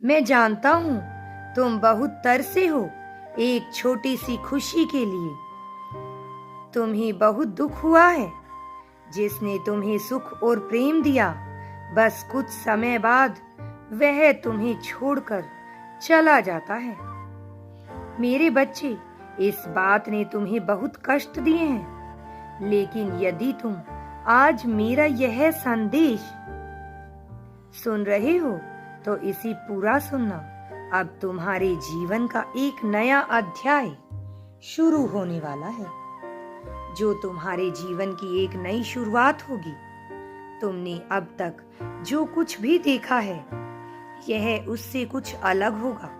मैं जानता हूँ तुम बहुत तरसे हो एक छोटी सी खुशी के लिए। तुम्हें बहुत दुख हुआ है। जिसने तुम्हें सुख और प्रेम दिया, बस कुछ समय बाद वह तुम्हें छोड़कर चला जाता है। मेरे बच्चे, इस बात ने तुम्हें बहुत कष्ट दिए हैं, लेकिन यदि तुम आज मेरा यह संदेश सुन रहे हो तो इसी पूरा सुनना। अब तुम्हारे जीवन का एक नया अध्याय शुरू होने वाला है, जो तुम्हारे जीवन की एक नई शुरुआत होगी। तुमने अब तक जो कुछ भी देखा है, यह उससे कुछ अलग होगा।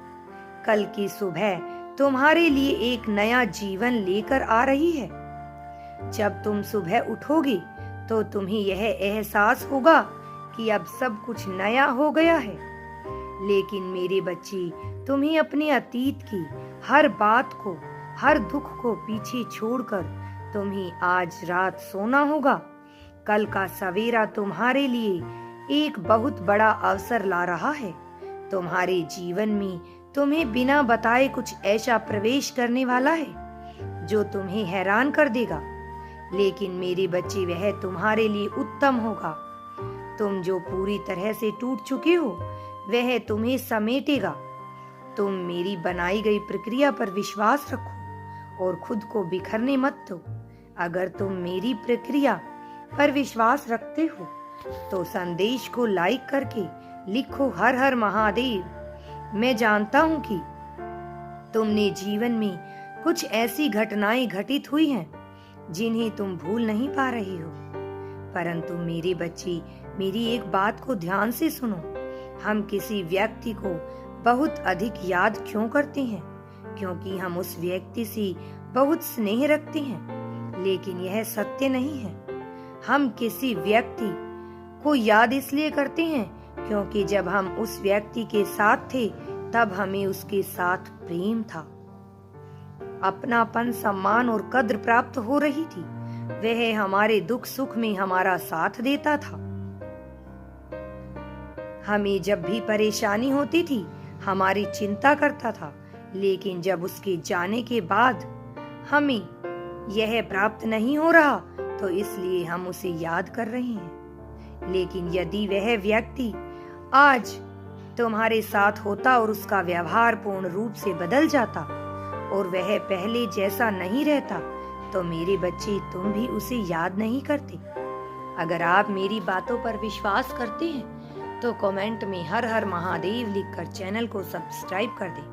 कल की सुबह तुम्हारे लिए एक नया जीवन लेकर आ रही है। जब तुम सुबह उठोगे तो तुम्हें यह एहसास होगा कि अब सब कुछ नया हो गया है। लेकिन मेरे बच्चे, तुम्हें अपने अतीत की हर बात को, हर दुख को पीछे छोड़कर तुम्हें आज रात सोना होगा। कल का सवेरा तुम्हारे लिए एक बहुत बड़ा अवसर ला रहा है। तुम्हारे जीवन में तुम्हें बिना बताए कुछ ऐसा प्रवेश करने वाला है जो तुम्हें हैरान कर देगा। लेकिन मेरे बच्चे, वह तुम्हारे लिए उत्तम होगा। तुम जो पूरी तरह से टूट चुके हो, वह तुम्हें समेटेगा। तुम मेरी बनाई गई प्रक्रिया पर विश्वास रखो और खुद को बिखरने मत दो। अगर तुम मेरी प्रक्रिया पर विश्वास रखते हो तो संदेश को लाइक करके लिखो हर हर महादेव। मैं जानता हूँ कि तुमने जीवन में कुछ ऐसी घटनाएं घटित हुई हैं जिन्हें तुम भूल नहीं पा रहे हो। परंतु मेरे बच्चे, मेरी एक बात को ध्यान से सुनो। हम किसी व्यक्ति को बहुत अधिक याद क्यों करते हैं? क्योंकि हम उस व्यक्ति से बहुत स्नेह रखते हैं, लेकिन यह सत्य नहीं है। हम किसी व्यक्ति को याद इसलिए करते हैं क्योंकि जब हम उस व्यक्ति के साथ थे तब हमें उसके साथ प्रेम था, अपनापन, सम्मान और कद्र प्राप्त हो रही थी। वह हमारे दुख सुख में हमारा साथ देता था। हमें जब भी परेशानी होती थी हमारी चिंता करता था। लेकिन जब उसके जाने के बाद हमें यह प्राप्त नहीं हो रहा तो इसलिए हम उसे याद कर रहे हैं। लेकिन यदि वह व्यक्ति आज तुम्हारे साथ होता और उसका व्यवहार पूर्ण रूप से बदल जाता और वह पहले जैसा नहीं रहता, तो मेरे बच्चे, तुम भी उसे याद नहीं करते। अगर आप मेरी बातों पर विश्वास करते हैं तो कमेंट में हर हर महादेव लिखकर चैनल को सब्सक्राइब कर दें।